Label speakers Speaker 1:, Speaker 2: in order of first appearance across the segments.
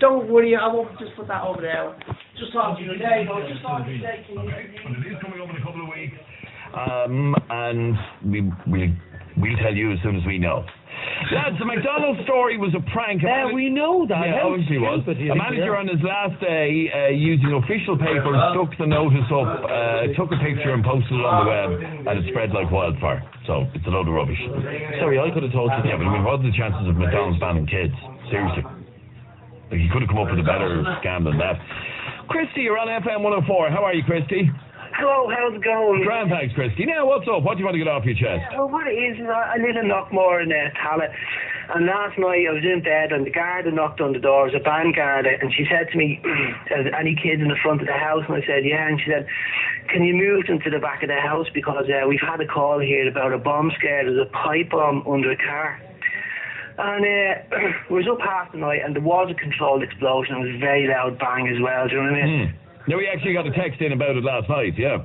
Speaker 1: Don't worry, I won't just put that over there. Just talk to you today, though. Just talk to you today.
Speaker 2: And it is coming up in a couple of weeks. And we'll tell you as soon as we know. Lads, the McDonald's story was a prank.
Speaker 3: Yeah, we know that.
Speaker 2: Yeah, obviously it was. A manager on his last day, using official papers, stuck the notice up, took a picture and posted it on the web, and it spread like wildfire. So, it's a load of rubbish.
Speaker 3: Sorry, I could have told you.
Speaker 2: Yeah, but I mean, what are the chances of McDonald's banning kids? Seriously. Like, he could have come up with a better scam than that. Christy, you're on FM 104. How are you, Christy?
Speaker 4: Hello, how's it going?
Speaker 2: Grand, thanks, Christy. Now, what's up? What do you want to get off your chest?
Speaker 4: Well, what it is I live in Knockmore in Tala, and last night I was in bed and the guard knocked on the door. It was a band guard, and she said to me, "Are any kids in the front of the house?" And I said, "Yeah." And she said, "Can you move them to the back of the house because we've had a call here about a bomb scare. There's a pipe bomb under a car." And it was up half the night, and there was a controlled explosion. It was a very loud bang as well. Do you know what I mean?
Speaker 2: No, we actually got a text in about it last night, yeah.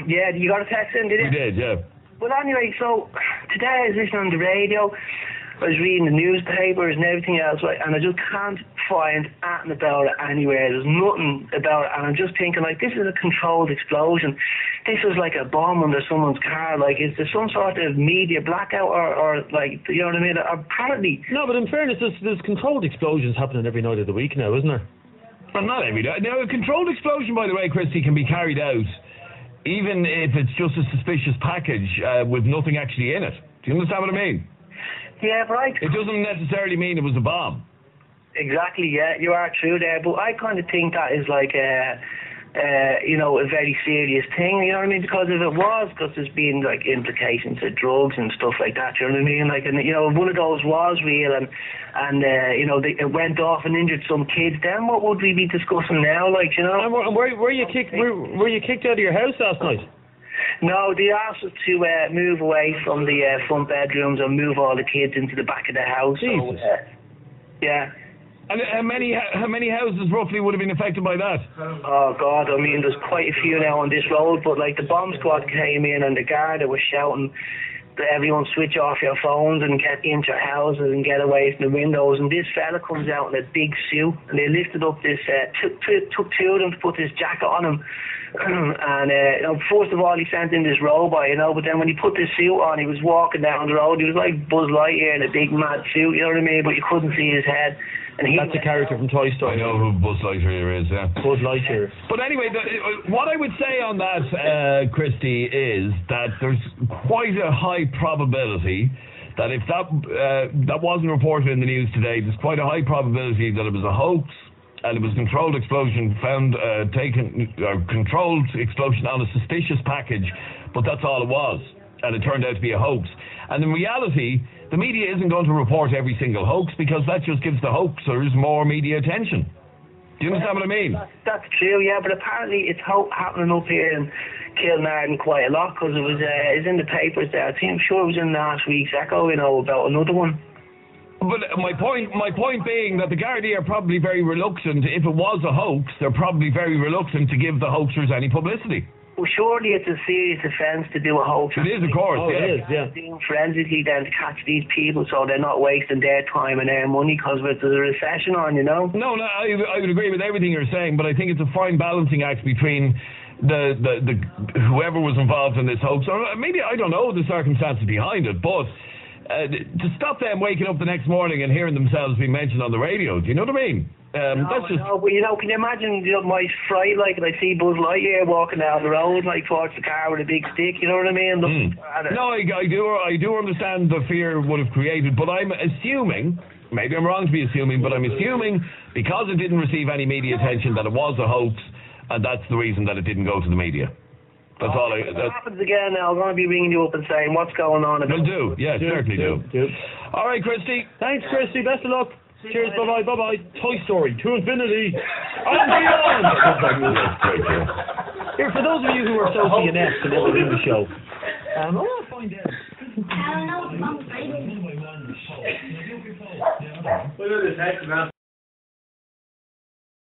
Speaker 4: Yeah, you got a text in, did you?
Speaker 2: We did, yeah.
Speaker 4: Well, anyway, so today I was listening on the radio, I was reading the newspapers and everything else, right, and I just can't find anything about it anywhere. There's nothing about it, and I'm just thinking, like, this is a controlled explosion. This is like a bomb under someone's car. Like, is there some sort of media blackout or like, you know what I mean? Apparently.
Speaker 3: No, but in fairness, there's controlled explosions happening every night of the week now, isn't there?
Speaker 2: Well, not every day. Now, a controlled explosion, by the way, Christy, can be carried out even if it's just a suspicious package with nothing actually in it. Do you understand what I mean?
Speaker 4: Yeah, right.
Speaker 2: It doesn't necessarily mean it was a bomb.
Speaker 4: Exactly, yeah, you are true there. But I kind of think that is like you know, a very serious thing, you know what I mean? Because if it was, because there's been like implications of drugs and stuff like that, you know what I mean? Like, and you know, if one of those was real and you know, it went off and injured some kids, then what would we be discussing now? Like, you know?
Speaker 3: And were you kicked out of your house last night?
Speaker 4: No, they asked us to move away from the front bedrooms and move all the kids into the back of the house.
Speaker 3: Jesus.
Speaker 4: So, yeah.
Speaker 2: And how many houses roughly would have been affected by that?
Speaker 4: Oh God, I mean, there's quite a few now on this road, but like the bomb squad came in and the guard was shouting that everyone switch off your phones and get into your houses and get away from the windows. And this fella comes out in a big suit, and they lifted up this, took two of them to put this jacket on him. And you know, first of all, he sent in this robot, you know, but then when he put this suit on, he was walking down the road. He was like Buzz Lightyear in a big mad suit, you know what I mean? But you couldn't see his head. And
Speaker 3: that's a character from Toy Story.
Speaker 2: I know who Buzz Lightyear is, yeah.
Speaker 3: Buzz Lightyear.
Speaker 2: But anyway, what I would say on that, Christy, is that there's quite a high probability that if that wasn't reported in the news today, there's quite a high probability that it was a hoax and it was a controlled explosion controlled explosion on a suspicious package, but that's all it was, and it turned out to be a hoax. And in reality, the media isn't going to report every single hoax because that just gives the hoaxers more media attention. Do you understand what I mean?
Speaker 4: That's true, yeah, but apparently it's happening up here in Kilmartin quite a lot because it's in the papers there. I'm sure it was in last week's Echo, you know, about another one.
Speaker 2: But my point being that the Gardaí are probably very reluctant. If it was a hoax, they're probably very reluctant to give the hoaxers any publicity.
Speaker 4: Well, surely it's a serious offence to do a hoax.
Speaker 2: It is, of course.
Speaker 3: Oh,
Speaker 2: yeah.
Speaker 3: It is, yeah.
Speaker 4: Doing forensically then to catch these people so they're not wasting their time and their money because there's a recession on, you know?
Speaker 2: No, I would agree with everything you're saying, but I think it's a fine balancing act between the whoever was involved in this hoax, or maybe, I don't know the circumstances behind it, but to stop them waking up the next morning and hearing themselves being mentioned on the radio, do you know what I mean? That's just...
Speaker 4: No, but you know, can you imagine my fright, like, if I see Buzz Lightyear walking down the road, like, towards the car with a big stick, you know what I mean?
Speaker 2: No, I do understand the fear it would have created, but I'm assuming, maybe I'm wrong to be assuming, but I'm assuming because it didn't receive any media attention that it was a hoax, and that's the reason that it didn't go to the media. That's all
Speaker 4: if it happens again now, I'm going to be ringing you up and saying what's going on.
Speaker 2: Will do, yeah, certainly do. All right, Christy.
Speaker 3: Thanks, Christy. Best of luck. Cheers, bye-bye, bye-bye. Toy Story, to infinity and beyond. Here, for those of you who are so inept and never do the show, I want to find out. I don't know.